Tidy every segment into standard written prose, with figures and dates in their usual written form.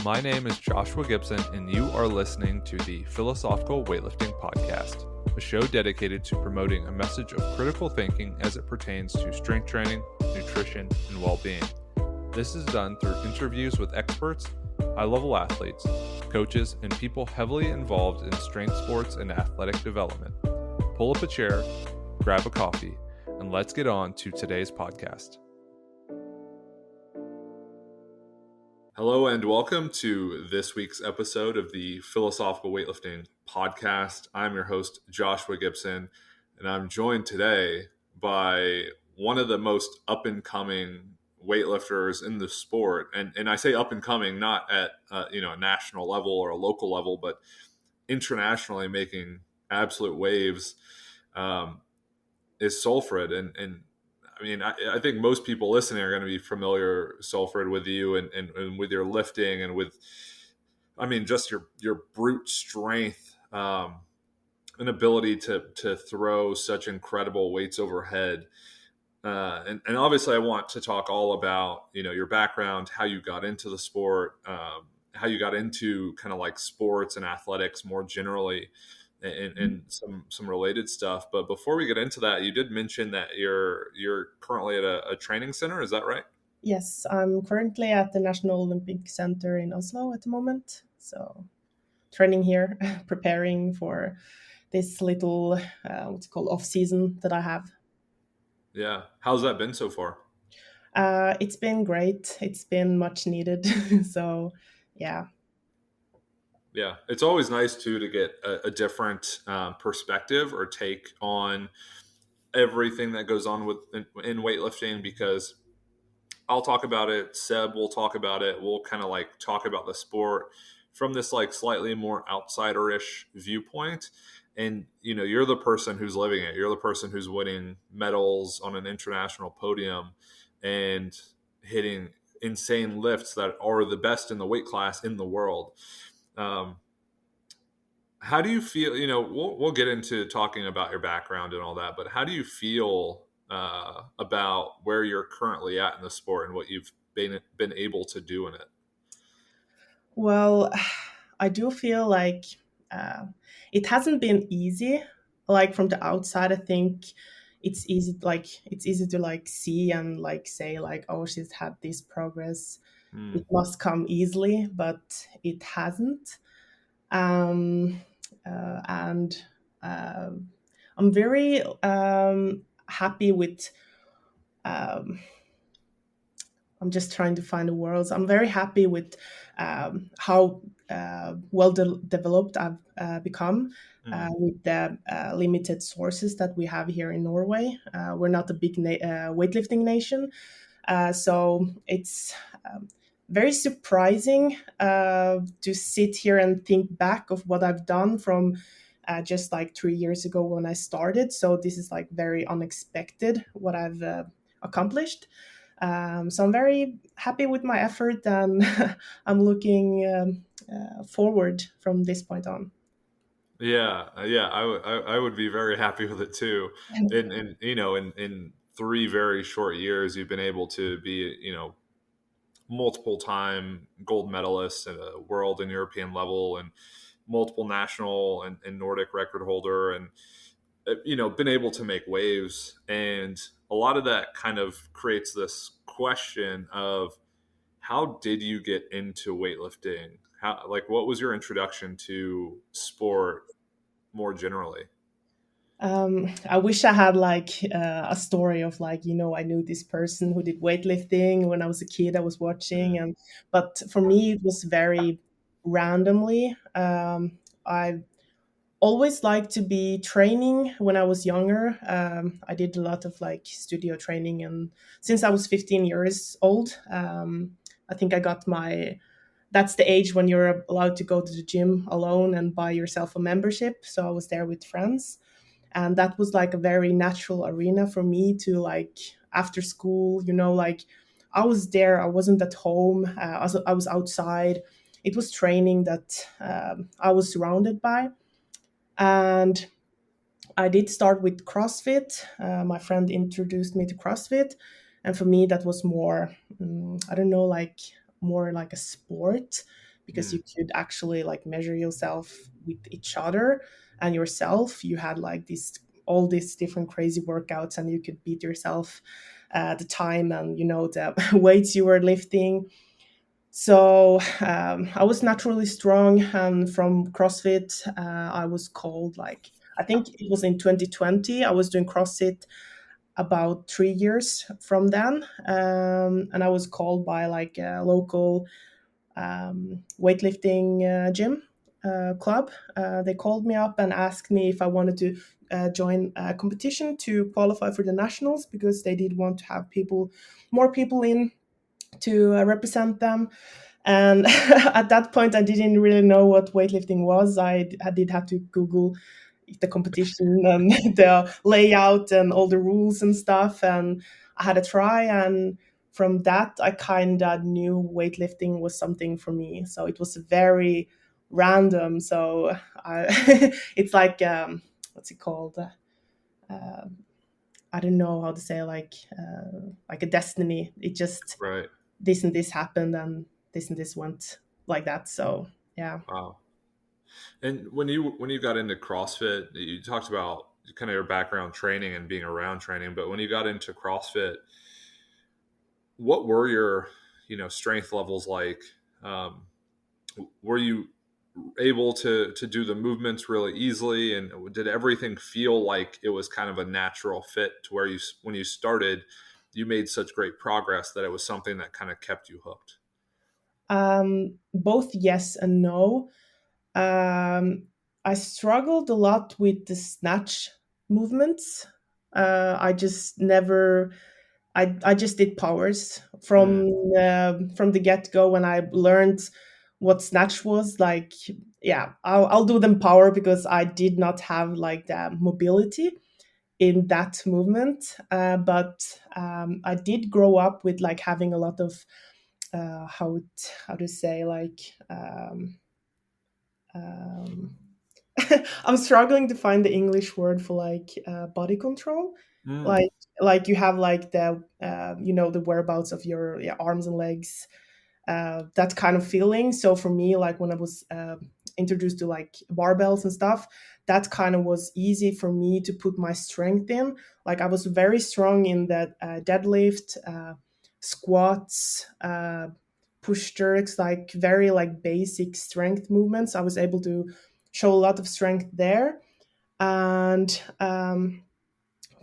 My name is Joshua Gibson, and you are listening to the Philosophical Weightlifting Podcast, a show dedicated to promoting a message of critical thinking as it pertains to strength training, nutrition, and well-being. This is done through interviews with experts, high-level athletes, coaches, and people heavily involved in strength sports and athletic development. Pull up a chair, grab a coffee, and let's get on to today's podcast. Hello and welcome to this week's episode of the Philosophical Weightlifting Podcast. I'm your host, Joshua Gibson, and I'm joined today by one of the most up-and-coming weightlifters in the sport. And I say up-and-coming not at a national level or a local level, but internationally making absolute waves, is Solfrid. And I mean, I think most people listening are going to be familiar, Solfrid, with you and with your lifting and with, I mean, just your brute strength, and ability to throw such incredible weights overhead. And obviously I want to talk all about, your background, how you got into the sport, how you got into kind of like sports and athletics more generally, and some related stuff. But before we get into that, you did mention that you're currently at a training center. Is that right? Yes, I'm currently at the National Olympic Center in Oslo at the moment. So training here, preparing for this little, what's it called, off season that I have. Yeah. How's that been so far? It's been great. It's been much needed. So, yeah. Yeah, it's always nice too to get a different perspective or take on everything that goes on in weightlifting, because I'll talk about it, Seb will talk about it, we'll kind of like talk about the sport from this like slightly more outsider-ish viewpoint. And you're the person who's living it. You're the person who's winning medals on an international podium and hitting insane lifts that are the best in the weight class in the world. How do you feel? We'll get into talking about your background and all that, but how do you feel about where you're currently at in the sport and what you've been able to do in it? Well, I do feel like it hasn't been easy. Like from the outside, I think it's easy. It's easy to like see and like say like, oh, she's had this progress. It must come easily, but it hasn't. And I'm very happy with. I'm just trying to find the words. I'm very happy with how well developed I've become with the limited sources that we have here in Norway. We're not a big weightlifting nation, so it's very surprising to sit here and think back of what I've done from just like 3 years ago when I started. So this is like very unexpected what I've accomplished. So I'm very happy with my effort, and I'm looking forward from this point on. Yeah, I would be very happy with it too. And in 3 very short years, you've been able to be multiple time gold medalists at a world and European level, and multiple national and Nordic record holder, and been able to make waves. And a lot of that kind of creates this question of, how did you get into weightlifting? What was your introduction to sport more generally? I wish I had like a story of like, I knew this person who did weightlifting when I was a kid. I was watching, but for me it was very randomly. I always liked to be training when I was younger. I did a lot of like studio training, and since I was 15 years old, I think I got that's the age when you're allowed to go to the gym alone and buy yourself a membership. So I was there with friends, and that was like a very natural arena for me to like after school, like I was there. I wasn't at home. I was outside. It was training that I was surrounded by. And I did start with CrossFit. My friend introduced me to CrossFit. And for me, that was more, I don't know, like more like a sport because you Mm, could actually like measure yourself with each other and yourself. You had like these all these different crazy workouts, and you could beat yourself the time and the weights you were lifting. So I was naturally strong, and from CrossFit, I was called like, I think it was in 2020. I was doing CrossFit about 3 years from then, and I was called by like a local weightlifting gym club. They called me up and asked me if I wanted to join a competition to qualify for the nationals, because they did want to have more people in to represent them. And at that point, I didn't really know what weightlifting was. I did have to Google the competition and the layout and all the rules and stuff. And I had a try. And from that, I kind of knew weightlifting was something for me. So it was very random. So it's like, what's it called? Uh, I don't know how to say, like a destiny. It just, right. this and this happened, and this went like that. So yeah. Wow. And when you got into CrossFit, you talked about kind of your background training and being around training, but when you got into CrossFit, what were your strength levels like? Um, were you able to do the movements really easily, and did everything feel like it was kind of a natural fit to where you when you started, you made such great progress that it was something that kind of kept you hooked? Both yes and no. I struggled a lot with the snatch movements. I just never. I just did powers Mm, from the get go. When I learned what snatch was like, yeah, I'll do them power, because I did not have like the mobility in that movement. But I did grow up with like having a lot of how to say like um, I'm struggling to find the English word for like body control. mm, Like like you have like the the whereabouts of your, yeah, arms and legs, that kind of feeling. So for me, like when I was introduced to like barbells and stuff, that kind of was easy for me to put my strength in. Like I was very strong in that deadlift, squats, push jerks, like very like basic strength movements. I was able to show a lot of strength there. And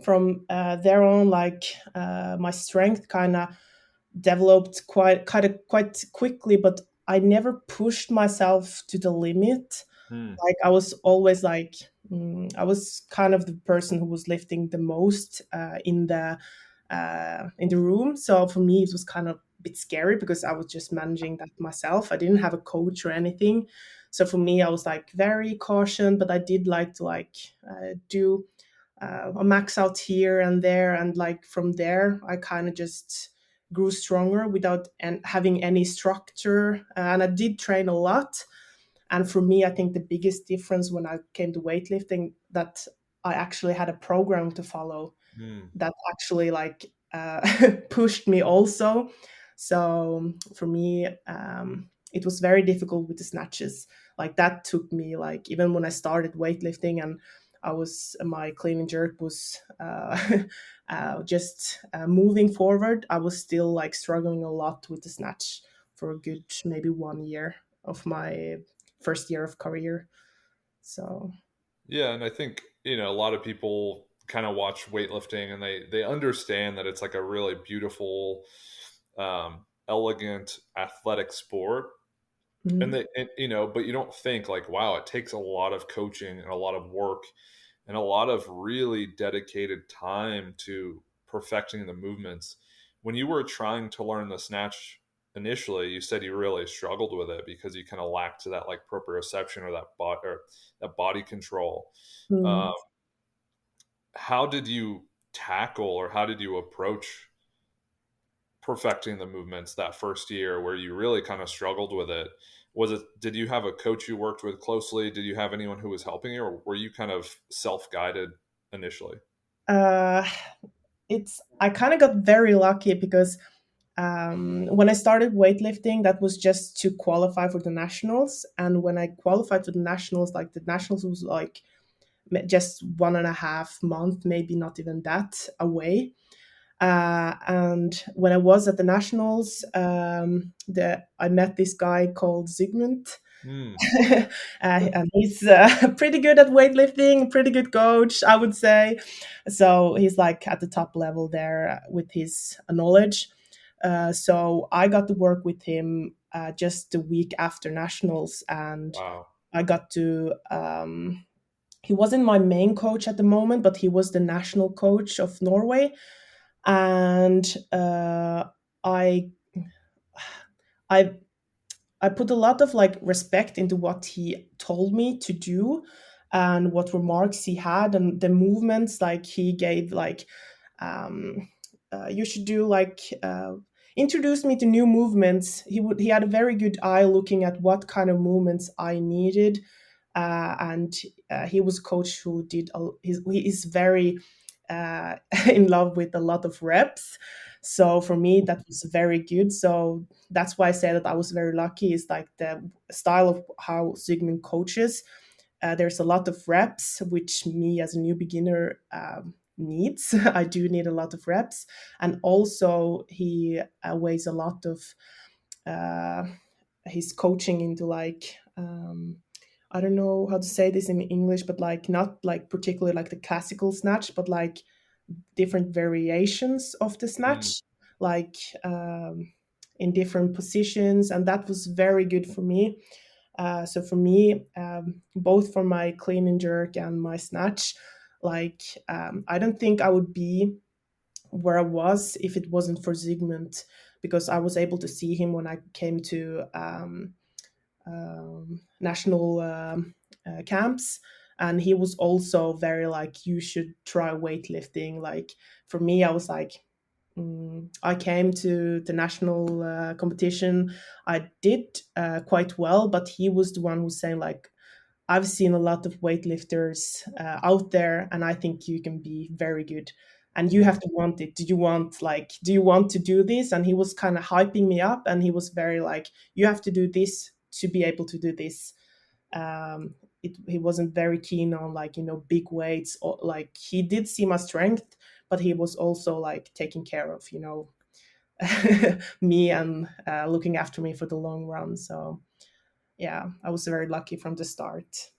from there on, like my strength kind of developed quite quickly, but I never pushed myself to the limit. mm, Like I was always like, I was kind of the person who was lifting the most in the room. So for me, it was kind of a bit scary, because I was just managing that myself. I didn't have a coach or anything. So for me, I was like very caution, but I did like to like do a max out here and there, and like from there, I kind of just grew stronger without having any structure. And I did train a lot. And for me, I think the biggest difference when I came to weightlifting, that I actually had a program to follow mm. that actually like pushed me also. So for me, it was very difficult with the snatches. Like that took me like, even when I started weightlifting, and I was my clean and jerk was just moving forward, I was still like struggling a lot with the snatch for a good maybe 1 year of my first year of career. So Yeah, and I think a lot of people kind of watch weightlifting and they understand that it's like a really beautiful, elegant, athletic sport, and mm, but you don't think like, wow, it takes a lot of coaching and a lot of work and a lot of really dedicated time to perfecting the movements. When you were trying to learn the snatch initially, you said you really struggled with it because you kind of lacked that like proprioception or that body control. Um, mm. how did you tackle or how did you approach perfecting the movements that first year where you really kind of struggled with it? Did you have a coach you worked with closely? Did you have anyone who was helping you, or were you kind of self-guided initially? uh, it's I kind of got very lucky, because when I started weightlifting, that was just to qualify for the nationals. And when I qualified for the nationals, like the nationals was like just 1.5 month, maybe not even that away. And when I was at the nationals, I met this guy called Zygmunt. Mm, And he's pretty good at weightlifting, pretty good coach, I would say. So he's like at the top level there with his knowledge. So I got to work with him just a week after nationals, and wow. I got to. He wasn't my main coach at the moment, but he was the national coach of Norway, and I I I put a lot of like respect into what he told me to do and what remarks he had and the movements like he gave like um, you should do like introduce me to new movements. He had a very good eye looking at what kind of movements I needed, and he was a coach who he is very uh, in love with a lot of reps. So for me, that was very good. So that's why I say that I was very lucky. Is like the style of how Sigmund coaches. There's a lot of reps, which me as a new beginner needs. I do need a lot of reps, and also he weighs a lot of uh, his coaching into like I don't know how to say this in English, but like not like particularly like the classical snatch, but like different variations of the Mm, snatch, like in different positions, and that was very good for me. So for me, both for my clean and jerk and my snatch, like I don't think I would be where I was if it wasn't for Zygmunt, because I was able to see him when I came to national camps, and he was also very like you should try weightlifting. Like for me, I was like I came to the national competition. I did quite well, but he was the one who's saying like I've seen a lot of weightlifters out there, and I think you can be very good. And you mm, have to want it. Do you want to do this? And he was kind of hyping me up, and he was very like, you have to do this to be able to do this. He wasn't very keen on like big weights, or like he did see my strength, but he was also like taking care of me and looking after me for the long run. So yeah, I was very lucky from the start.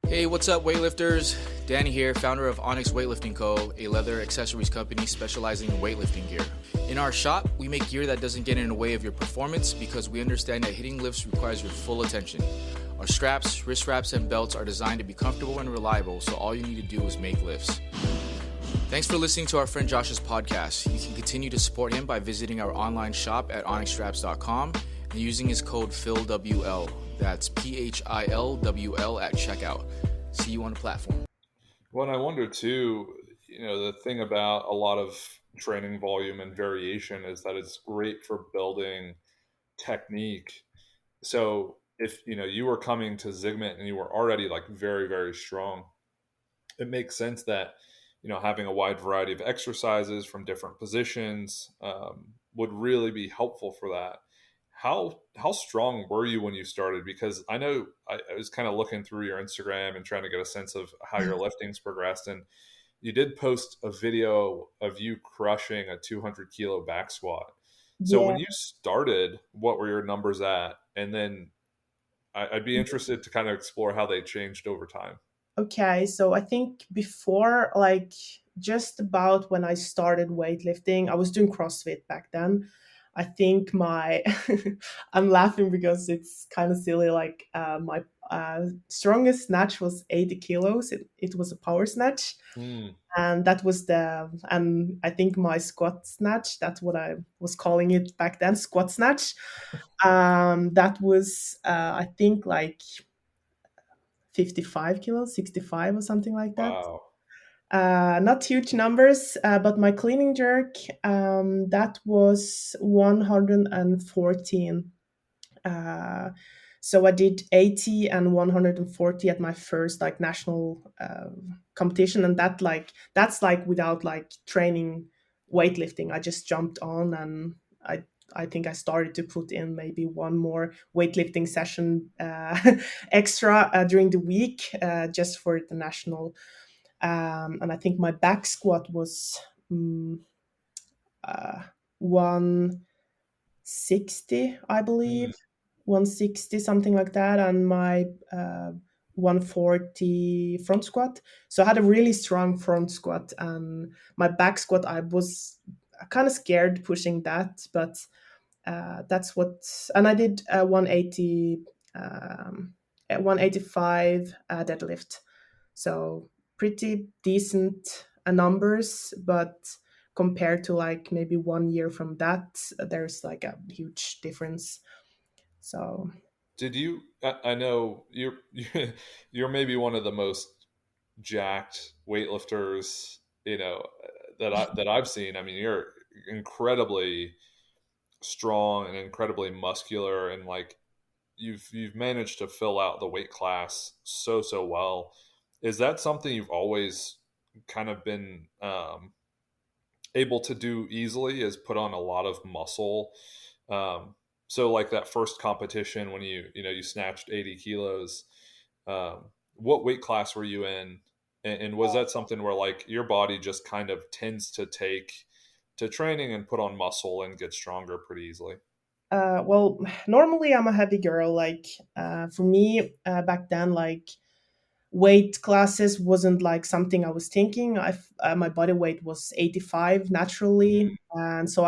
Hey, what's up, weightlifters? Danny here, founder of Onyx Weightlifting Co., a leather accessories company specializing in weightlifting gear. In our shop, we make gear that doesn't get in the way of your performance because we understand that hitting lifts requires your full attention. Our straps, wrist wraps, and belts are designed to be comfortable and reliable, so all you need to do is make lifts. Thanks for listening to our friend Josh's podcast. You can continue to support him by visiting our online shop at onyxstraps.com and using his code PHILWL. That's PHILWL at checkout. See you on the platform. Well, and I wonder too, the thing about a lot of training volume and variation is that it's great for building technique. So if you were coming to Zygmunt and you were already like very, very strong, it makes sense that having a wide variety of exercises from different positions would really be helpful for that. How strong were you when you started? Because I know I was kind of looking through your Instagram and trying to get a sense of how your lifting's progressed, and you did post a video of you crushing a 200 kilo back squat. So Yeah. when you started, what were your numbers at? And then I'd be interested to kind of explore how they changed over time. Okay, so I think before, like just about when I started weightlifting, I was doing CrossFit back then. I think my, I'm laughing because it's kind of silly. Like my strongest snatch was 80 kilos. It was a power snatch, Hmm. and that was and I think my squat snatch. That's what I was calling it back then, squat snatch. That was I think like 55 kilos, 65 or something like that. Wow. Not huge numbers, but my cleaning jerk, that was 114. Uh, so I did 80 and 140 at my first like national competition, and that's like without like training weightlifting. I just jumped on and I think I started to put in maybe one more weightlifting session extra during the week just for the national. And I think my back squat was um, uh, 160, I believe, Mm. 160, something like that, and my 140 front squat. So I had a really strong front squat, and my back squat, I was kind of scared pushing that, but that's what, and I did 180, 185 deadlift. So pretty decent numbers, but compared to like maybe 1 year from that, there's like a huge difference. So Did you? I know you're maybe one of the most jacked weightlifters, that I've seen. I mean, you're incredibly strong and incredibly muscular, and like you've managed to fill out the weight class so well. Is that something you've always kind of been able to do easily? Is put on a lot of muscle? So like that first competition when you snatched 80 kilos, um, what weight class were you in? And was that something where like your body just kind of tends to take to training and put on muscle and get stronger pretty easily? well, normally I'm a heavy girl. Like for me back then, like weight classes wasn't like something I was thinking. My body weight was 85 naturally, and so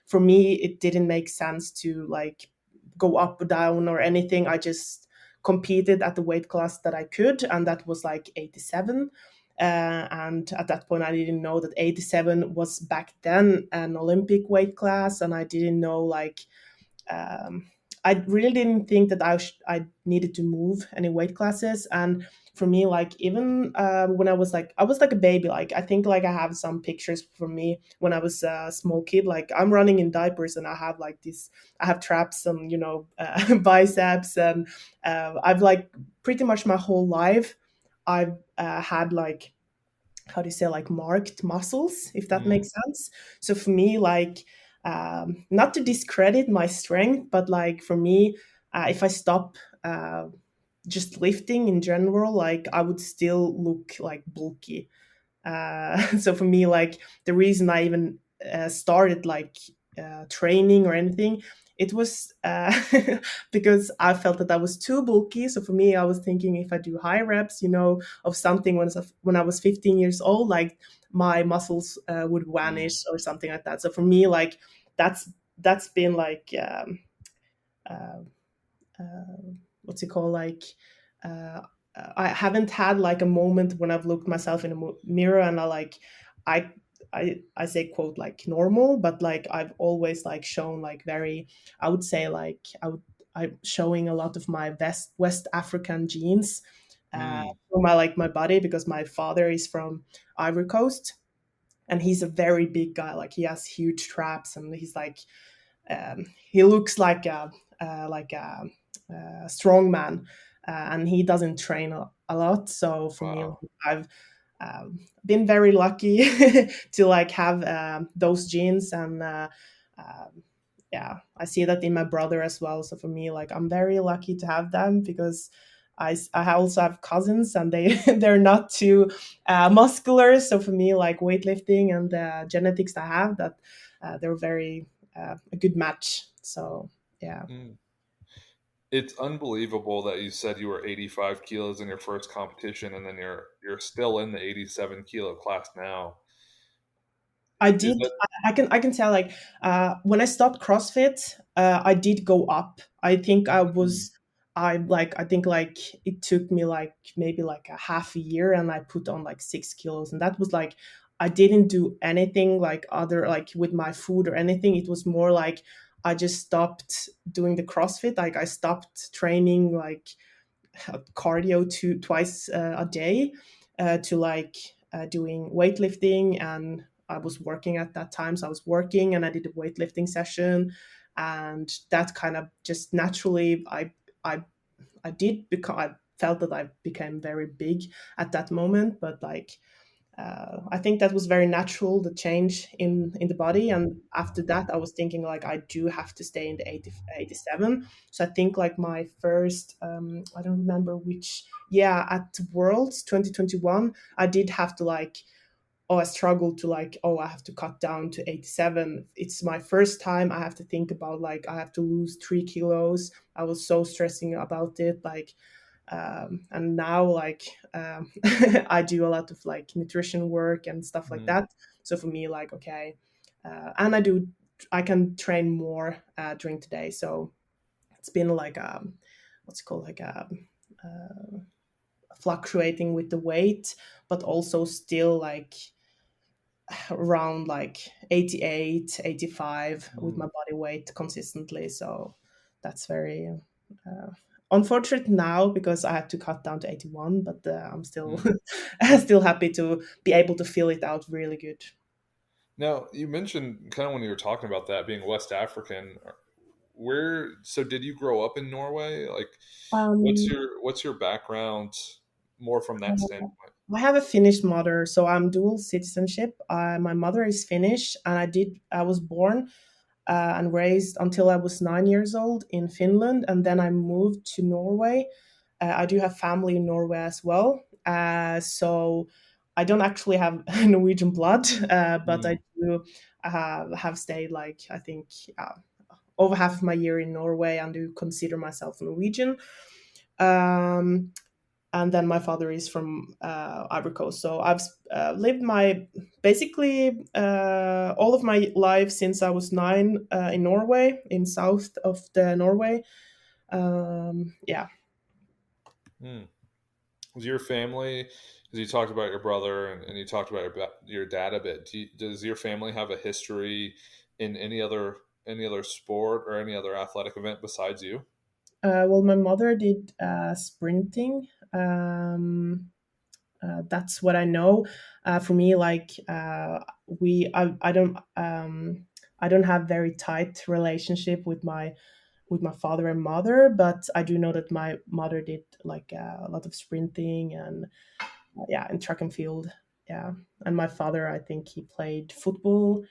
for me it didn't make sense to like go up or down or anything. I just competed at the weight class that I could, and that was like 87. And at that point, I didn't know that 87 was back then an Olympic weight class, and I didn't know like um, I really didn't think that I needed to move any weight classes. And for me, like even when I was like a baby. Like I think like I have some pictures from me when I was a small kid. Like I'm running in diapers and I have like this. I have traps and biceps, and I've like pretty much my whole life. I've had like, how do you say, like marked muscles, if that Mm, makes sense. So for me, like not to discredit my strength, but like for me, if I stop just lifting in general, like I would still look like bulky. So for me, like the reason I even started like training or anything, it was because I felt that I was too bulky. So for me, I was thinking if I do high reps, of something when I was 15 years old, like my muscles would mm, vanish or something like that. So for me, like that's been like uh, what's it called, like uh, I haven't had like a moment when I've looked myself in a mirror and I I say quote like normal, but like I've always like shown like very, I would say like I'm showing a lot of my West African genes mm. for my body, because my father is from Ivory Coast, and he's a very big guy. Like he has huge traps, and he's like he looks like a strong man, and he doesn't train a lot. So for me, Wow. I've been very lucky to like have those genes, and yeah, I see that in my brother as well. So for me, like I'm very lucky to have them, because I also have cousins, and they're not too muscular. So for me, like weightlifting and the genetics I have, that they're very a good match. So yeah. Mm. It's unbelievable that you said you were 85 kilos in your first competition, and then you're still in the 87 kilo class now. I Is did. that? I can tell like when I stopped CrossFit, I did go up. I think I Mm, was. I think like it took me like maybe like a half a year, and I put on like 6 kilos, and that was like I didn't do anything like other like with my food or anything. It was more like I just stopped doing the CrossFit. Like I stopped training like cardio twice a day to like doing weightlifting, and I was working at that time, so I was working and I did a weightlifting session, and that kind of just naturally I I did because I felt that I became very big at that moment. But like I think that was very natural, the change in the body. And after that, I was thinking like I do have to stay in the 87. So I think like my first, I don't remember which, yeah, at Worlds 2021, I did have to like, oh, I struggled to like, oh, I have to cut down to 87. It's my first time. I have to think about like I have to lose 3 kilos. I was so stressing about it, like, and now like I do a lot of like nutrition work and stuff like Mm, that. So for me, like, okay, and I can train more during the day. So it's been like what's it called, like uh, fluctuating with the weight, but also still like around like 88, 85 with my mm, body weight consistently. So that's very uh, unfortunate now because I had to cut down to 81, but I'm still mm. still happy to be able to feel it out really good. Now, you mentioned kind of when you were talking about that being West African, where, so did you grow up in Norway? Like, Um, what's your background more from that standpoint? I have a Finnish mother, so I'm dual citizenship. My mother is Finnish, and I was born and raised until I was 9 years old in Finland, and then I moved to Norway. I do have family in Norway as well, so I don't actually have Norwegian blood, but I Mm, do have stayed like I think over half of my year in Norway and do consider myself Norwegian. Um, and then my father is from Ivory Coast. So I've lived my basically all of my life since I was 9 in Norway, in south of the Norway. Yeah. mm. Was your family, because you talked about your brother and you talked about your dad a bit, does your family have a history in any other sport or any other athletic event besides you? Well, my mother did sprinting. That's what I know. For me, like I don't have very tight relationship with my father and mother, but I do know that my mother did like a lot of sprinting and yeah, in track and field. Yeah, and my father, I think he played football.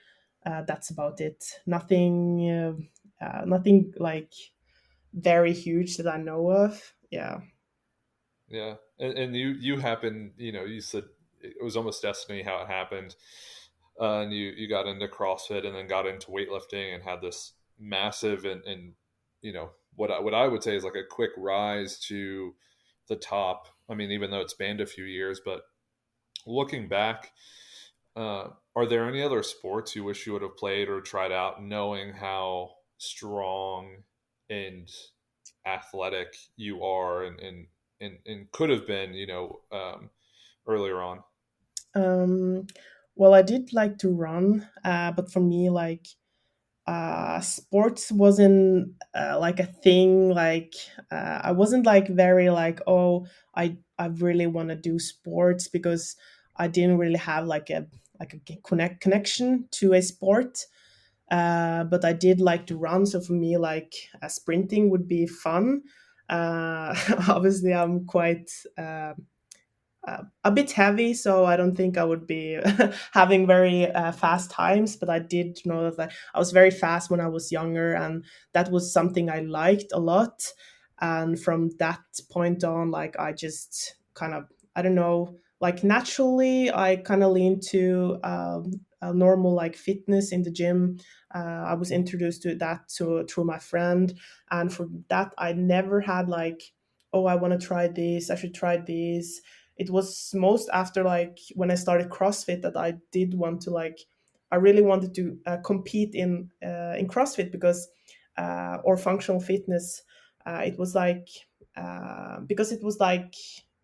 That's about it. Nothing like very huge that I know of. Yeah. Yeah, and you happen, you know, you said it was almost destiny how it happened, and you got into CrossFit and then got into weightlifting and had this massive and you know what I would say is like a quick rise to the top. I mean, even though it's spanned a few years, but looking back, are there any other sports you wish you would have played or tried out, knowing how strong and athletic you are and could have been, you know, earlier on? Um, well, I did like to run, but for me, like sports wasn't like a thing. Like I wasn't like very like, oh, I really want to do sports because I didn't really have like a connection to a sport. But I did like to run, so for me, like sprinting would be fun. Obviously, I'm quite a bit heavy, so I don't think I would be having very fast times. But I did know that I was very fast when I was younger, and that was something I liked a lot. And from that point on, like I just kind of, I don't know, like naturally, I kind of leaned to a normal like fitness in the gym. I was introduced to that through my friend, and from that, I never had like, oh, I want to try this. I should try this. It was most after like when I started CrossFit that I did want to like, I really wanted to compete in CrossFit because or functional fitness. It was like because it was like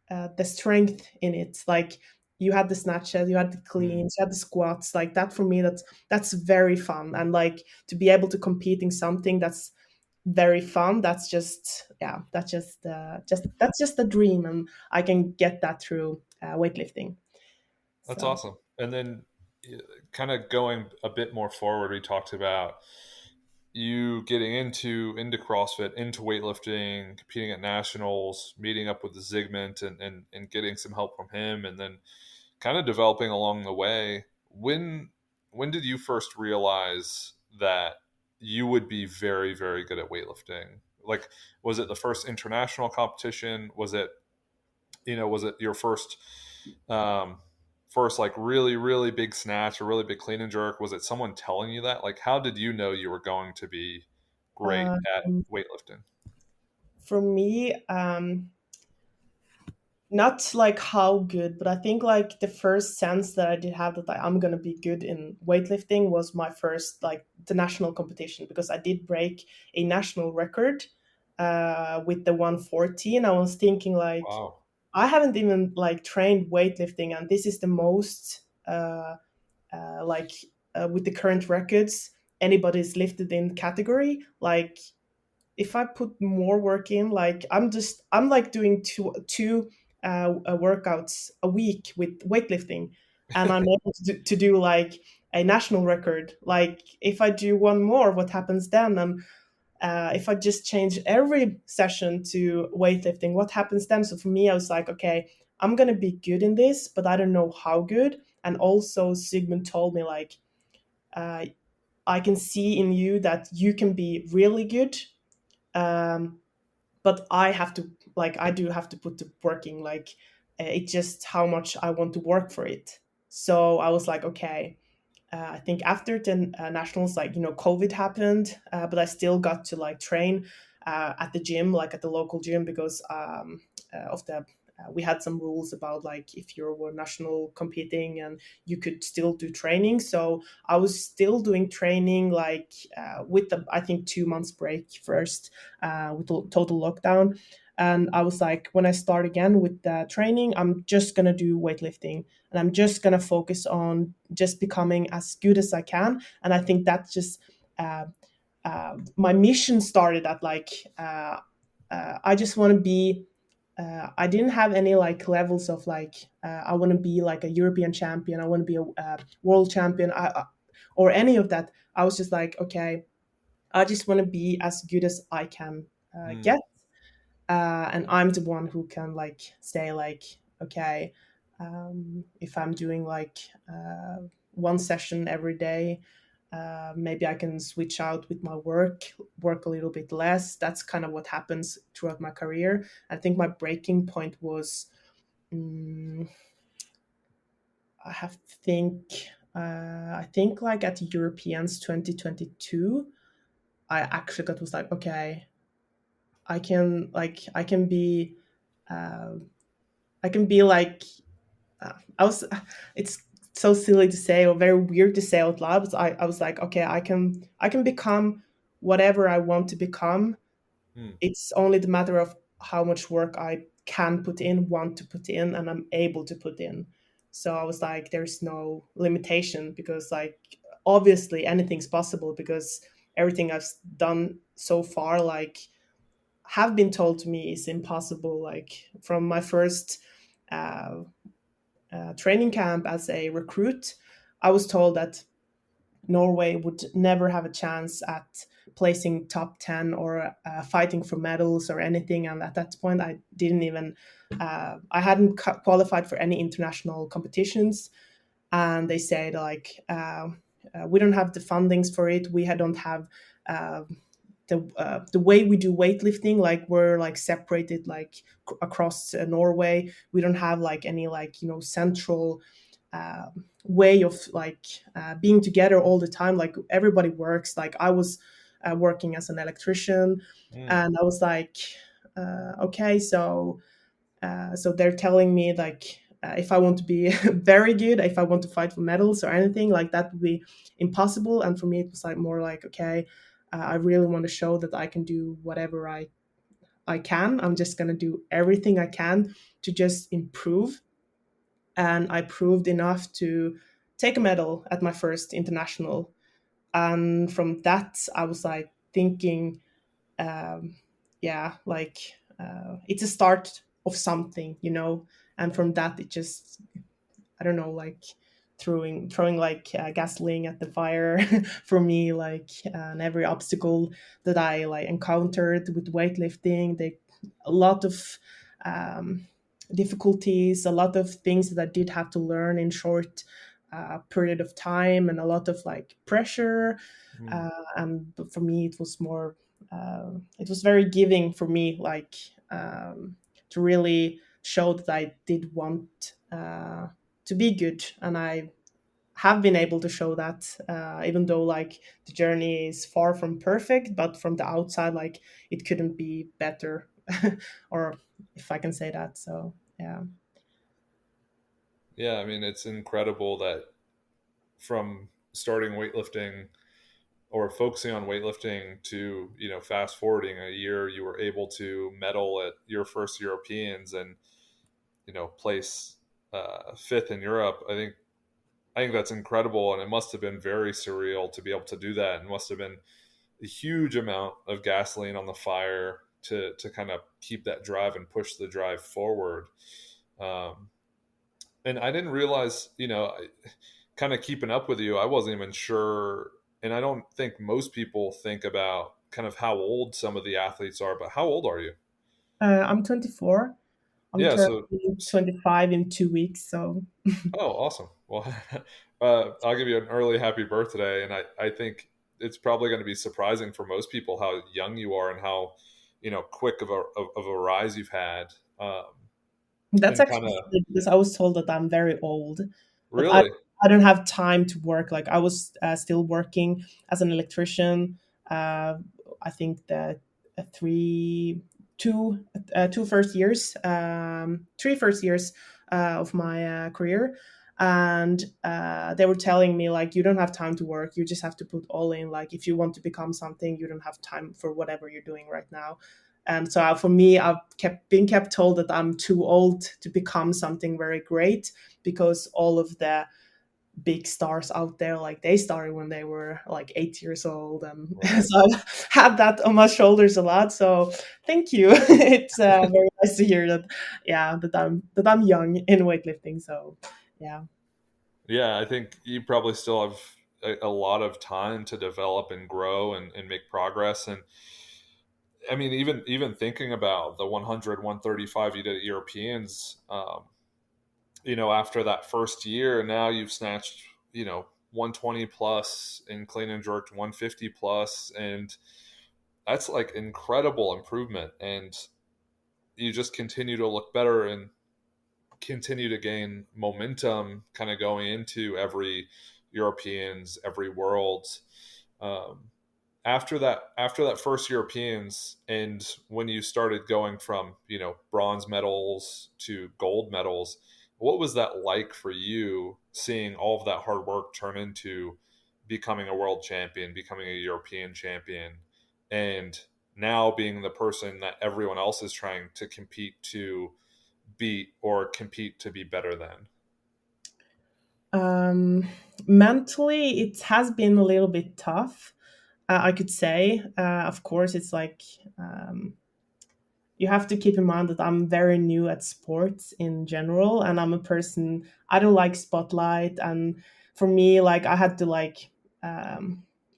the strength in it, like you had the snatches, you had the Mm. cleans, you had the squats, like that. For me, that's very fun, and like to be able to compete in something that's very fun, that's just, yeah, that's just that's just a dream, and I can get that through weightlifting. That's So awesome. And then, kind of going a bit more forward, we talked about you getting into CrossFit, into weightlifting, competing at nationals, meeting up with Zygmunt and getting some help from him, and then kind of developing along the way. When did you first realize that you would be very, very good at weightlifting? Like, was it the first international competition? Was it, was it your um, first like really, really big snatch or really big clean and jerk? Was it someone telling you that? Like, how did you know you were going to be great Uh, at weightlifting? for me, not like how good, but I think like the first sense that I did have that I'm gonna be good in weightlifting was my first like the national competition, because I did break a national record with the 114. I was thinking like Wow. I haven't even like trained weightlifting, and this is the most like with the current records anybody's lifted in category. Like if I put more work in, like I'm like doing two workouts a week with weightlifting, and I'm able to do like a national record. Like if I do one more, what happens then? And if I just change every session to weightlifting, what happens then? So for me, I was like, okay, I'm gonna be good in this, but I don't know how good. And also, Sigmund told me like, uh, I can see in you that you can be really good, um, but I have to like I do have to put the working. Like it's just how much I want to work for it. So I was like, okay, I think after the nationals, like COVID happened, but I still got to like train at the gym, like at the local gym, because of the we had some rules about like if you were national competing and you could still do training. So I was still doing training like with the I think 2 months break first with the total lockdown. And I was like, when I start again with the training, I'm just gonna do weightlifting, and I'm just gonna focus on just becoming as good as I can. And I think that's just my mission started at like I just want to be. I didn't have any like levels of like I want to be like a European champion. I want to be a world champion. Or any of that. I was just like, okay, I just want to be as good as I can Hmm. get, and I'm the one who can like say like, okay, if I'm doing like one session every day, maybe I can switch out with my work a little bit less. That's kind of what happens throughout my career. I think my breaking point was, mm, I have to think. I think like at Europeans 2022, I actually got was like, okay, I can be uh, I can be like I was. It's so silly to say or very weird to say out loud. But I was like, okay, I can become whatever I want to become. Hmm. It's only the matter of how much work I can put in, want to put in, and I'm able to put in. So I was like, there's no limitation, because like obviously anything's possible, because everything I've done so far like have been told to me is impossible. Like from my first uh, training camp as a recruit, I was told that Norway would never have a chance at placing top 10 or fighting for medals or anything. And at that point, I didn't even, I hadn't qualified for any international competitions. And they said, like, we don't have the fundings for it. We don't have uh, the way we do weightlifting, like we're like separated like across Norway. We don't have like any like central uh, way of like being together all the time. Like everybody works. Like I was working as an electrician, Hmm. and I was like, okay, so they're telling me like. If I want to be very good, if I want to fight for medals or anything like that, would be impossible. And for me, it was like more like, okay, I really want to show that I can do whatever I can. I'm just gonna do everything I can to just improve. And I proved enough to take a medal at my first international. And from that, I was like thinking, um, yeah, like it's a start of something. And from that, it just I don't know, like throwing like gasoline at the fire for me, like and every obstacle that I like encountered with weightlifting, a lot of um, difficulties, a lot of things that I did have to learn in short period of time, and a lot of like pressure. Mm. And but for me, it was more. It was very giving for me, like to really show that I did want to be good, and I have been able to show that, even though like the journey is far from perfect, but from the outside, like it couldn't be better, or if I can say that. So yeah. Yeah, I mean, it's incredible that from starting weightlifting or focusing on weightlifting to, fast forwarding a year, you were able to medal at your first Europeans and, place fifth in Europe. I think that's incredible, and it must have been very surreal to be able to do that, and must have been a huge amount of gasoline on the fire to kind of keep that drive and push the drive forward. Um, and I didn't realize, kind of keeping up with you, I wasn't even sure, and I don't think most people think about kind of how old some of the athletes are. But how old are you? I'm 24. I'm Yeah, so turning 25 in 2 weeks. So oh, awesome. Well, I'll give you an early happy birthday. And I think it's probably going to be surprising for most people how young you are and how, quick of a rise you've had. that's And kind actually of funny because I was told that I'm very old, that really, I don't have time to work. Like I was still working as an electrician. Uh, I think that three, two, two first years, three first years of my career, and they were telling me like you don't have time to work. You just have to put all in. Like if you want to become something, you don't have time for whatever you're doing right now. And so for me, I've kept told that I'm too old to become something very great, because all of the big stars out there, like they started when they were like 8 years old, and right. so I've had that on my shoulders a lot. So thank you. It's very nice to hear that. Yeah, that I'm young in weightlifting. So yeah. Yeah, I think you probably still have a lot of time to develop and grow and make progress. And I mean, even thinking about the 100, 135 you did at Europeans, after that first year, now you've snatched, 120 plus and clean and jerked 150 plus, and that's like incredible improvement. And you just continue to look better and continue to gain momentum kind of going into every Europeans, every Worlds. Um, after that first Europeans, and when you started going from bronze medals to gold medals, what was that like for you, seeing all of that hard work turn into becoming a world champion, becoming a European champion, and now being the person that everyone else is trying to compete to beat or compete to be better than? Um, Mentally, it has been a little bit tough. I could say, of course, it's like. You have to keep in mind that I'm very new at sports in general, and I'm a person, I don't like spotlight. And for me, like um,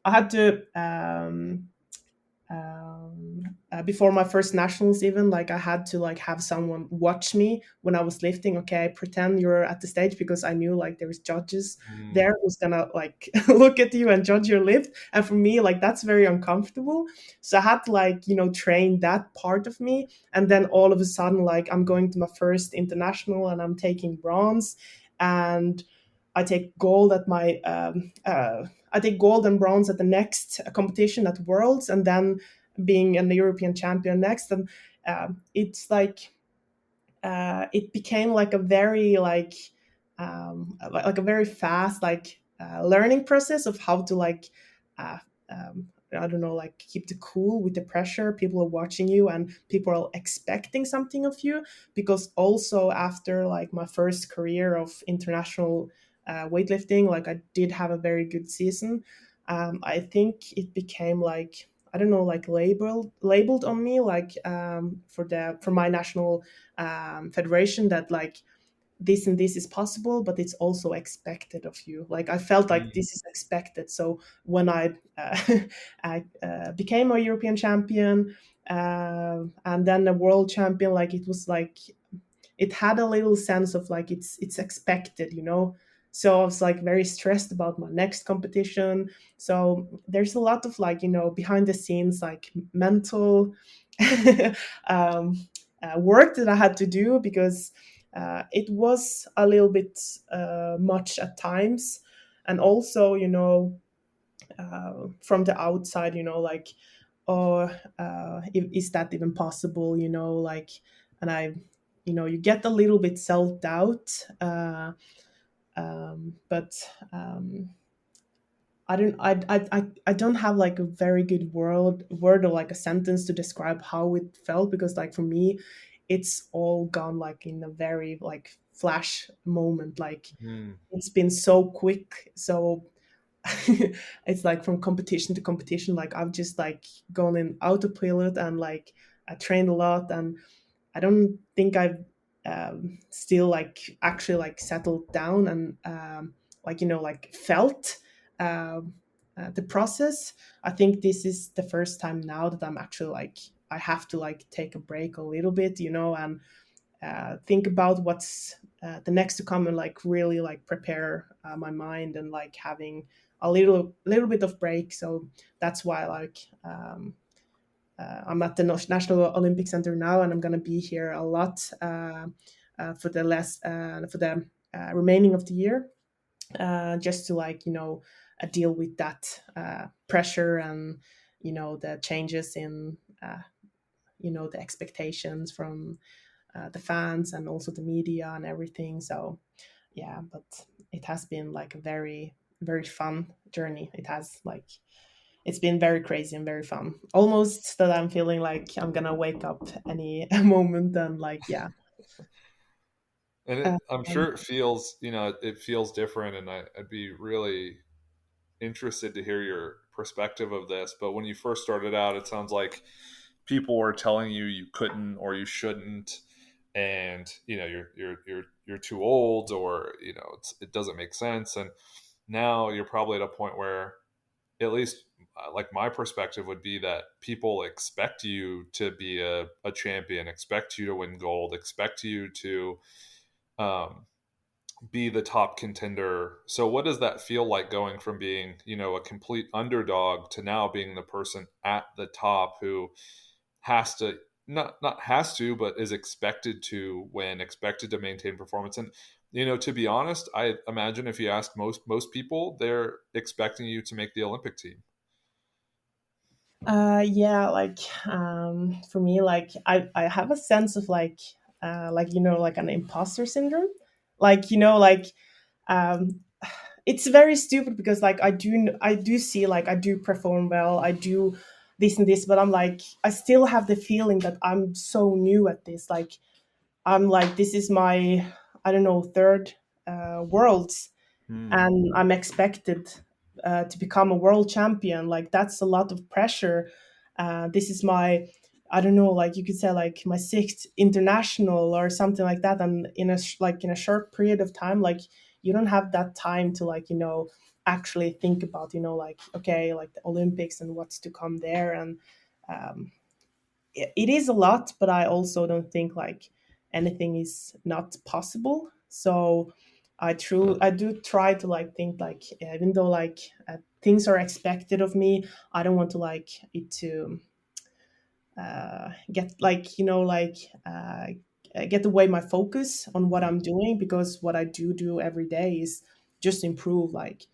I had to before my first nationals, even like I had to like have someone watch me when I was lifting. Okay, pretend you're at the stage, because I knew like there was judges Mm, there who's gonna like look at you and judge your lift, and for me like that's very uncomfortable. So I had to like train that part of me, and then all of a sudden like I'm going to my first international and I'm taking bronze, and I take gold at my I take gold and bronze at the next competition at Worlds, and then being an European champion next. And it's like it became like a very like a very fast learning process of how to uh, I don't know, like keep the cool with the pressure. People are watching you and people are expecting something of you, because also after like my first career of international weightlifting, like I did have a very good season. I think it became like, I don't know, like labeled on me, like for my national federation, that like this and this is possible, but it's also expected of you. Like I felt like mm, this is expected. So when I I became a European champion, and then a world champion, like it was like it had a little sense of like it's expected, so I was like very stressed about my next competition. So there's a lot of like, behind the scenes, like mental um, work that I had to do, because it was a little bit much at times. And also, from the outside, like, oh, is that even possible, like, and I, you get a little bit self-doubt, but I don't have like a very good word or like a sentence to describe how it felt, because like for me it's all gone like in a very like flash moment, like Mm. it's been so quick. So it's like from competition to competition, like I've just like gone in autopilot, and like I trained a lot, and I don't think I've still like actually like settled down and like, like felt um the process. I think this is the first time now that I'm actually like, I have to like take a break a little bit, and think about what's the next to come, and like really like prepare my mind, and like having a little bit of break. So that's why like I'm at the National Olympic Center now, and I'm gonna be here a lot for the remaining of the year, just to like, deal with that pressure, and the changes in the expectations from the fans, and also the media and everything. So yeah, but it has been like a very very fun journey. It has like, it's been very crazy and very fun. Almost that I'm feeling like I'm gonna wake up any moment, and like, yeah. And I'm Um, sure it feels, it feels different. And I'd be really interested to hear your perspective of this. But when you first started out, it sounds like people were telling you you couldn't or you shouldn't, and you're too old, or it doesn't make sense. And now you're probably at a point where, at least like my perspective would be, that people expect you to be a champion, expect you to win gold, expect you to um, be the top contender. So what does that feel like, going from being, a complete underdog to now being the person at the top who has to, not has to, but is expected to win, expected to maintain performance? And to be honest, I imagine if you ask most people, they're expecting you to make the Olympic team. yeah, like for me, like I have a sense of like, like an imposter syndrome, like, like um it's very stupid, because like I do see like I do perform well, I do this and this, but I'm like, I still have the feeling that I'm so new at this. Like I'm like, this is my, I don't know, third worlds, Hmm. and I'm expected to become a world champion. Like that's a lot of pressure. This is my, I don't know, like you could say like my sixth international or something like that, and like in a short period of time, like you don't have that time to like, actually think about, like, okay, like the Olympics and what's to come there. And um, it is a lot, but I also don't think like anything is not possible. So I do try to like think like, even though like things are expected of me, I don't want to like it to get like, like get away my focus on what I'm doing, because what I do every day is just improve. Like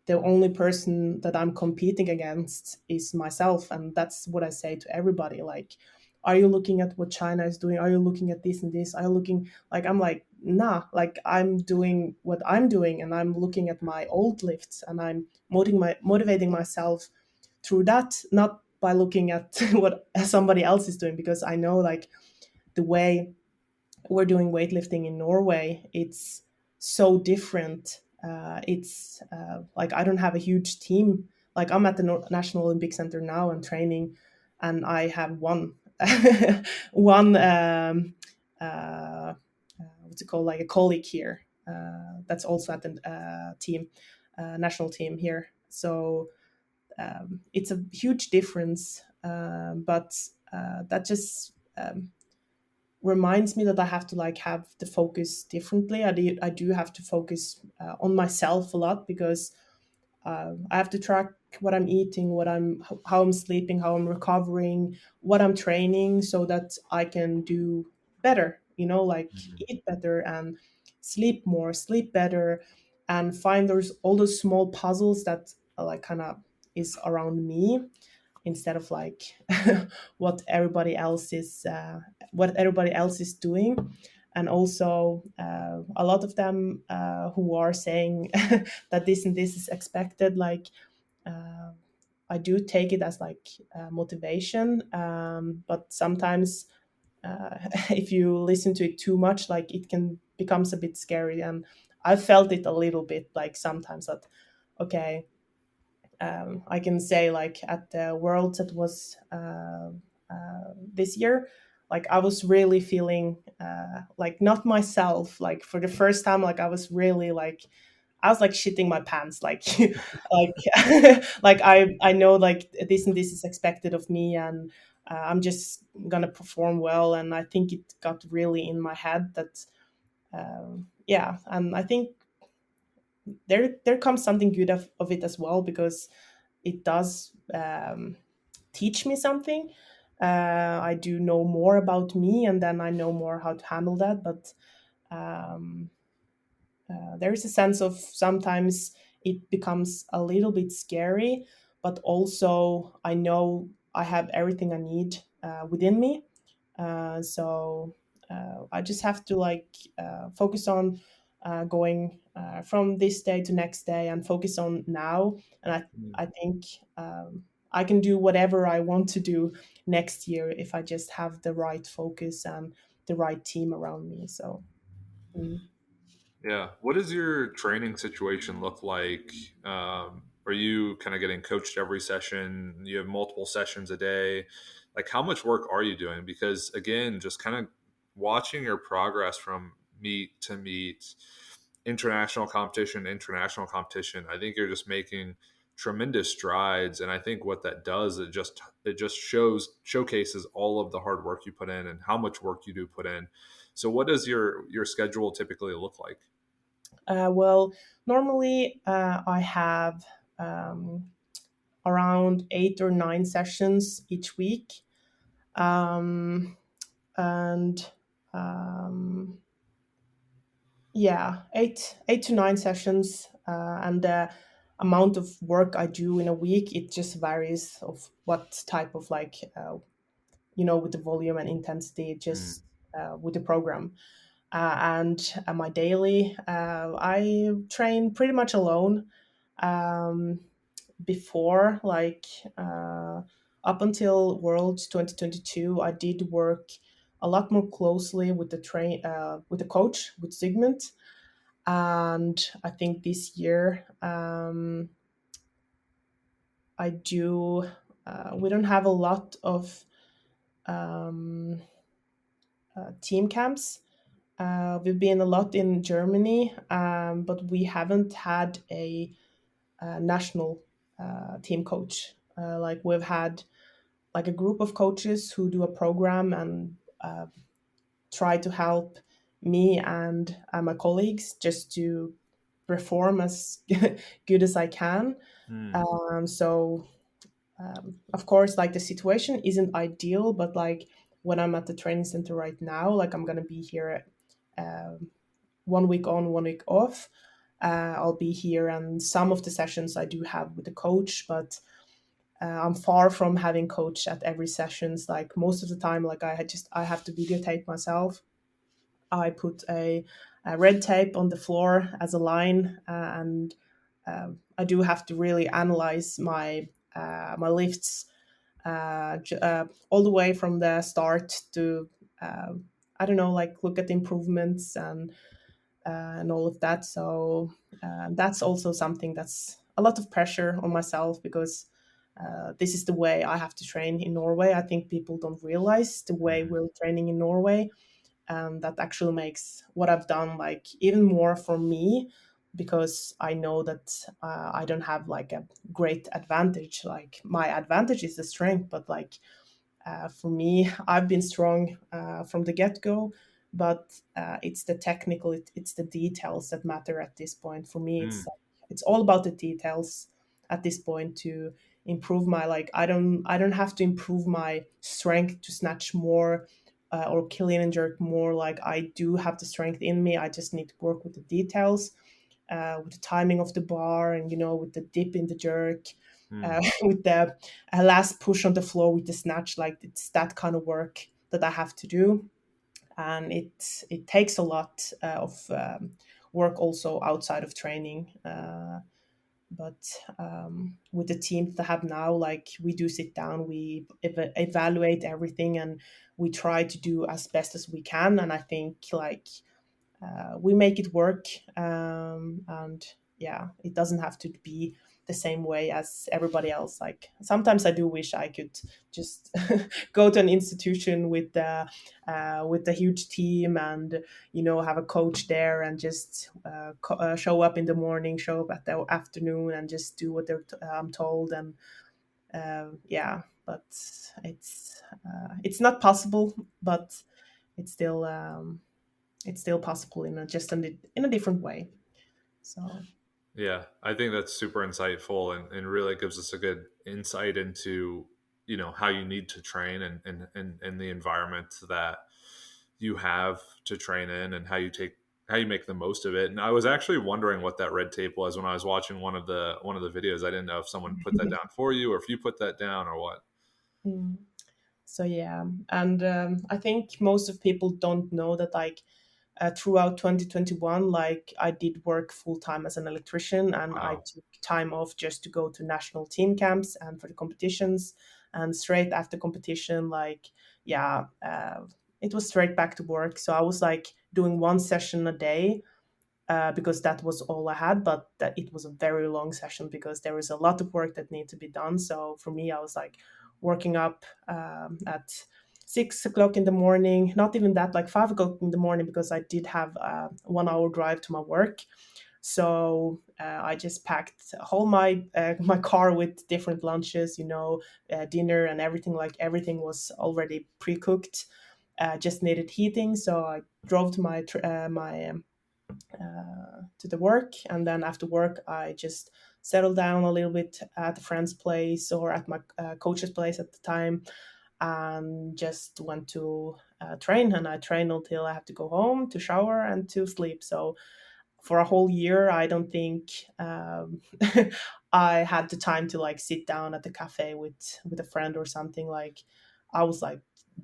the only person that I'm competing against is myself. And that's what I say to everybody. Like, are you looking at what China is doing? Are you looking at this and this? Are you looking, like, I'm like, nah, like I'm doing what I'm doing, and I'm looking at my old lifts, and I'm motivating myself through that, not by looking at what somebody else is doing, because I know like the way we're doing weightlifting in Norway, it's so different. It's like I don't have a huge team. Like I'm at the National Olympic Center now and training, and I have one one what's it called, like a colleague here that's also at the team national team here. So it's a huge difference, but that just reminds me that I have to like have the focus differently. I do have to focus on myself a lot, because I have to track what I'm eating, how I'm sleeping, how I'm recovering, what I'm training, so that I can do better. Like Mhm. eat better and sleep more, sleep better, and find those all those small puzzles that like kind of is around me, instead of like what everybody else is doing. And also a lot of them who are saying that this and this is expected, like uh, I do take it as like motivation, but sometimes if you listen to it too much, like it can becomes a bit scary. And I felt it a little bit, like sometimes, that okay, I can say like at the Worlds that was this year, like I was really feeling like not myself. Like for the first time, like I was really like I was like shitting my pants, like like like I know like this and this is expected of me, and I'm just gonna perform well. And I think it got really in my head that yeah, and I think there comes something good of it as well, because it does teach me something. I do know more about me, and then I know more how to handle that. But um, there is a sense of sometimes it becomes a little bit scary, but also I know I have everything I need within me. So I just have to like focus on going from this day to next day, and focus on now. And I think I can do whatever I want to do next year if I just have the right focus and the right team around me. So. Mm. Yeah. What does your training situation look like? Are you kind of getting coached every session? You have multiple sessions a day. Like, how much work are you doing? Because, again, just kind of watching your progress from meet to meet, international competition, I think you're just making tremendous strides. And I think what that does, it just showcases all of the hard work you put in and how much work you do put in. So, what does your schedule typically look like? Well, normally I have um, around 8 or 9 sessions each week, um, and um, yeah, eight to 9 sessions, and the amount of work I do in a week, it just varies of what type of like with the volume and intensity, just with the program. And my daily, I train pretty much alone. Um, Before, like up until Worlds 2022, I did work a lot more closely with with the coach, with Sigmund. And I think this year I do. We don't have a lot of um, team camps. We've been a lot in Germany, but we haven't had a national team coach. Like we've had like a group of coaches who do a program and try to help me and my colleagues just to perform as good as I can. Mm. So of course, like the situation isn't ideal, but like when I'm at the training center right now, like I'm gonna be here 1 week on, 1 week off. I'll be here, and some of the sessions I do have with the coach, but I'm far from having coach at every sessions. Like most of the time, like I have to videotape myself. I put a red tape on the floor as a line, and I do have to really analyze my lifts all the way from the start to I don't know, like look at the improvements and all of that. So that's also something that's a lot of pressure on myself, because this is the way I have to train in Norway. I think people don't realize the way Mhm. we're training in Norway, and that actually makes what I've done like even more for me, because I know that I don't have like a great advantage. Like my advantage is the strength, but like For me, I've been strong from the get-go, but it's the technical, it's the details that matter at this point. For me, Mm, it's all about the details at this point to improve my, like, I don't have to improve my strength to snatch more or kill in and jerk more. Like, I do have the strength in me. I just need to work with the details, with the timing of the bar, and with the dip in the jerk, mm. with the last push on the floor with the snatch. Like, it's that kind of work that I have to do, and it takes a lot of work also outside of training. But with the team that I have now, like, we do sit down, we evaluate everything, and we try to do as best as we can. And I think, like, we make it work, and yeah, it doesn't have to be the same way as everybody else. Like, sometimes I do wish I could just go to an institution with a huge team, and have a coach there, and just show up in the morning, show up at the afternoon, and just do what I'm told. And yeah, but it's not possible, but it's still it's still possible in a different way. So Yeah, I think that's super insightful, and really gives us a good insight into how you need to train, and the environment that you have to train in, and how you make the most of it. And I was actually wondering what that red tape was when I was watching one of the videos. I didn't know if someone put that down for you, or if you put that down, or what. mm. So yeah, and I think most of people don't know that, like, throughout 2021, like, I did work full time as an electrician, and I Wow. took time off just to go to national team camps and for the competitions. And straight after competition, like, yeah, it was straight back to work. So I was like doing one session a day, because that was all I had. But that it was a very long session because there was a lot of work that needed to be done. So for me, I was like working up at 6 o'clock in the morning, not even that, like 5 o'clock in the morning, because I did have a 1 hour drive to my work. So I just packed whole my car with different lunches, dinner and everything. Like, everything was already pre-cooked, just needed heating. So I drove to to the work, and then after work I just settled down a little bit at a friend's place or at my coach's place at the time, and just went to train. And I trained until I had to go home to shower and to sleep. So for a whole year, I don't think I had the time to, like, sit down at the cafe with a friend or something. Like, I was like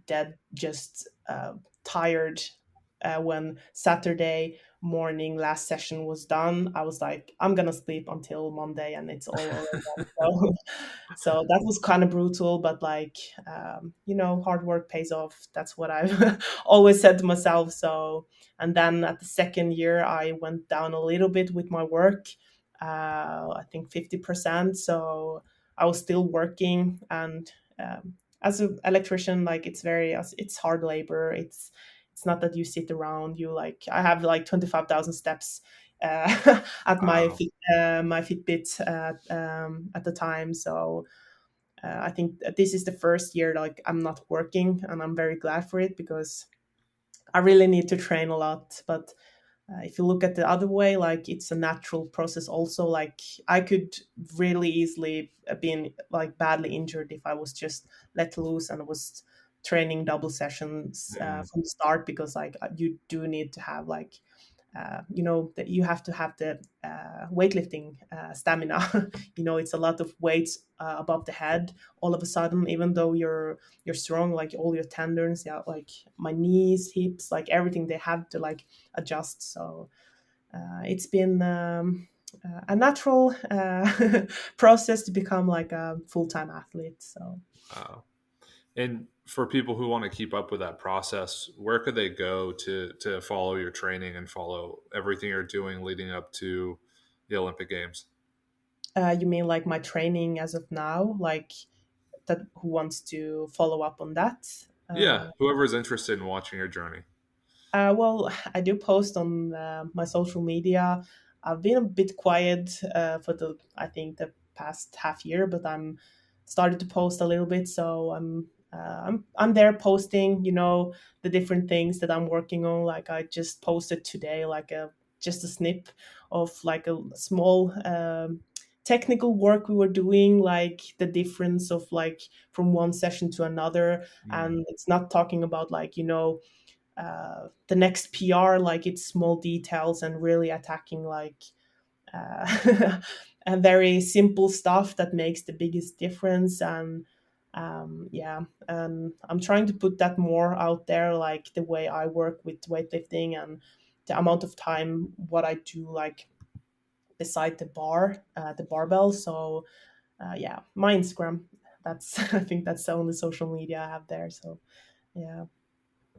dead, just tired. When Saturday morning last session was done, I was like, I'm gonna sleep until Monday, and it's all over again. So that was kind of brutal, but, like, hard work pays off. That's what I've always said to myself. So, and then at the second year, I went down a little bit with my work, I think 50%. So I was still working. And as an electrician, like, it's hard labor. It's not that you sit around. I have like 25,000 steps at Wow. my Fitbit at the time. So I think that this is the first year, like, I'm not working, and I'm very glad for it because I really need to train a lot. But if you look at the other way, like, it's a natural process also. Like, I could really easily been, like, badly injured if I was just let loose and was training double sessions Mm. from the start, because, like, you do need to have, like, that you have to have the weightlifting stamina. It's a lot of weights above the head all of a sudden, even though you're strong, like, all your tendons, yeah, like my knees, hips, like everything, they have to, like, adjust. So it's been a natural process to become, like, a full-time athlete. So Wow. And for people who want to keep up with that process, where could they go to follow your training and follow everything you're doing leading up to the Olympic Games? you mean, like, my training as of now, like, that, who wants to follow up on that? Yeah, whoever's interested in watching your journey. Well, I do post on my social media. I've been a bit quiet for I think, the past half year, but I'm started to post a little bit. So I'm I'm there posting, the different things that I'm working on. Like I just posted today, like just a snip of like a small technical work we were doing, like the difference of like from one session to another. And it's not talking about like, the next PR, like it's small details and really attacking like a very simple stuff that makes the biggest difference. And yeah, and I'm trying to put that more out there, like the way I work with weightlifting and the amount of time what I do, like beside the barbell. So yeah, my Instagram, that's I think that's the only social media I have there. So yeah.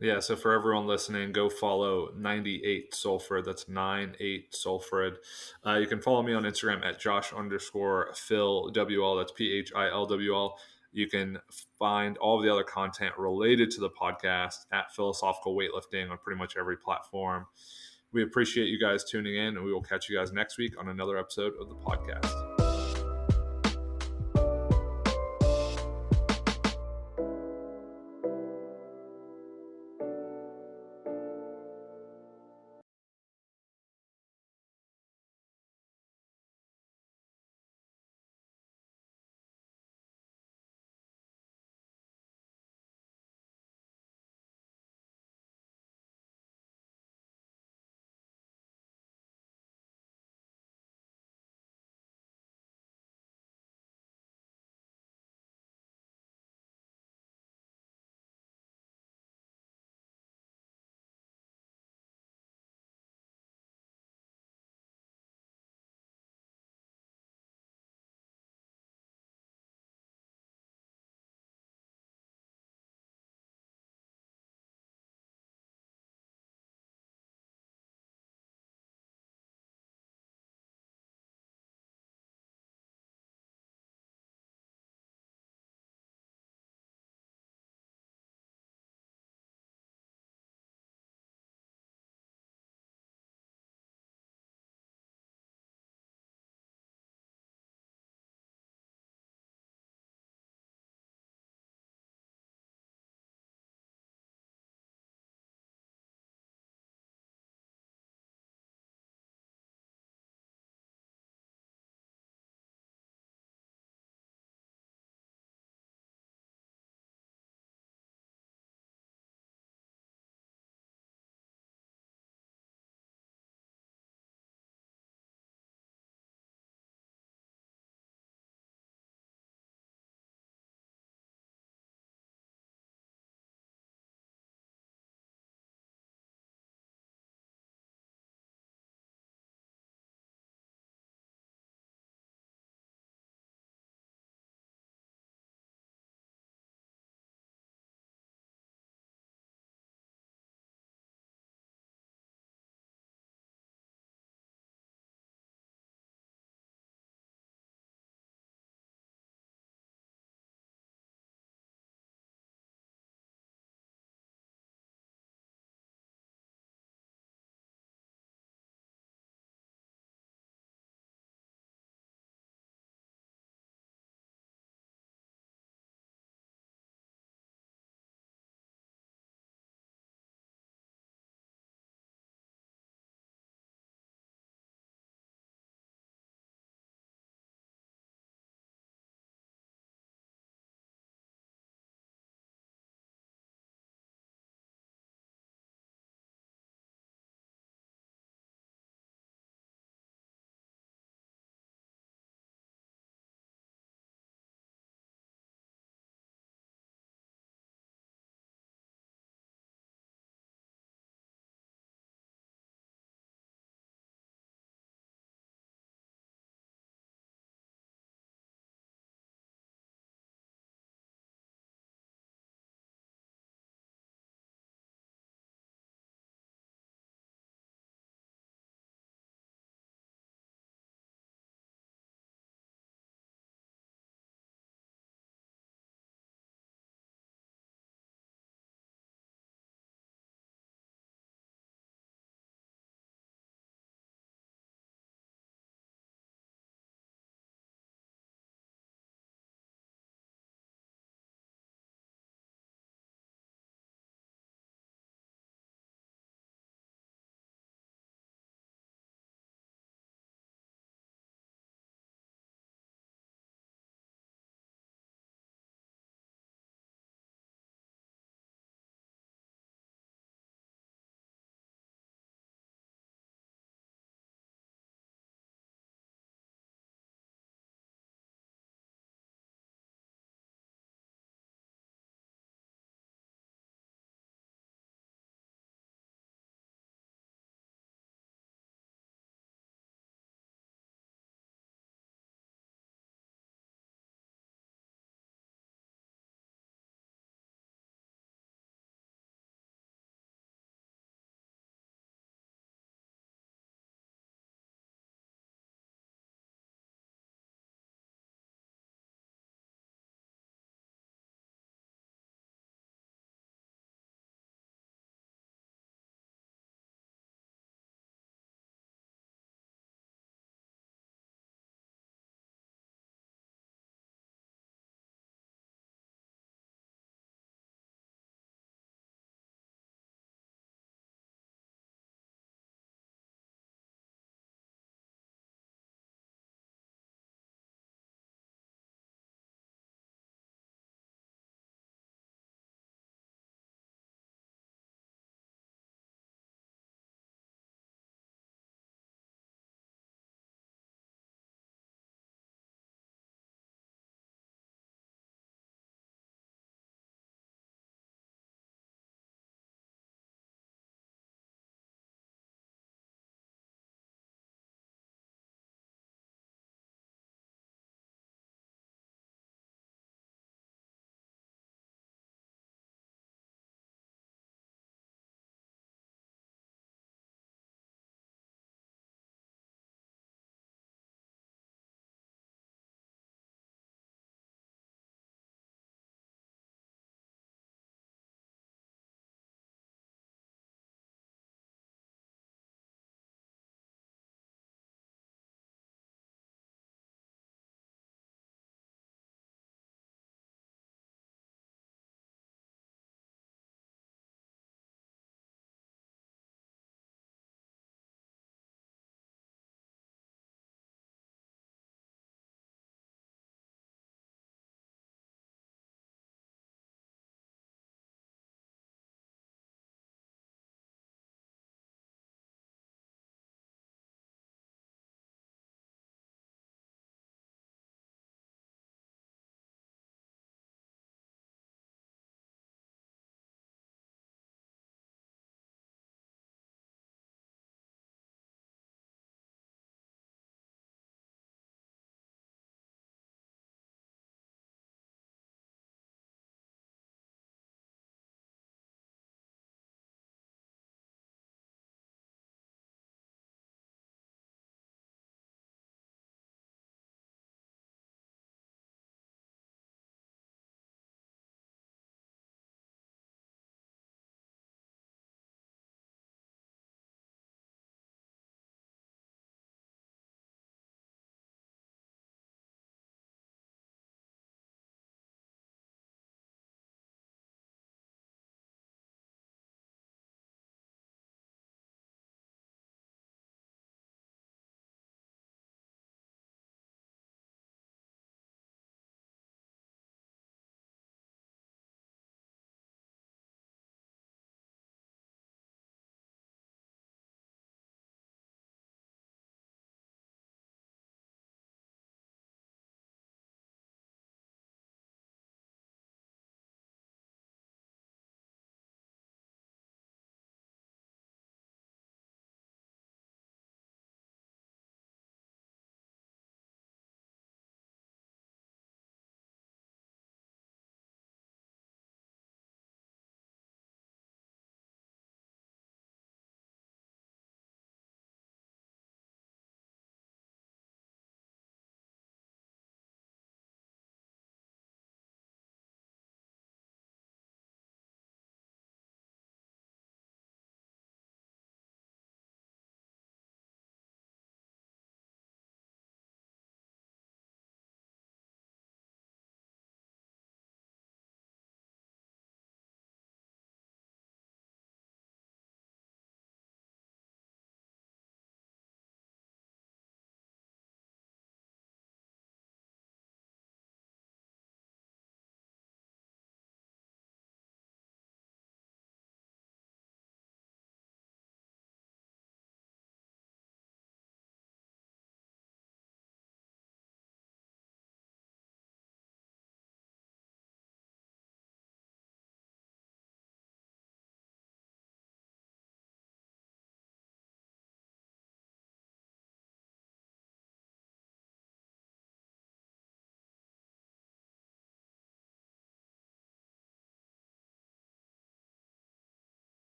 Yeah, so for everyone listening, go follow 98 Solfrid. That's 98 Solfrid. You can follow me on Instagram at Josh_Phil WL. That's PHILWL. You can find all of the other content related to the podcast at Philosophical Weightlifting on pretty much every platform. We appreciate you guys tuning in, and we will catch you guys next week on another episode of the podcast.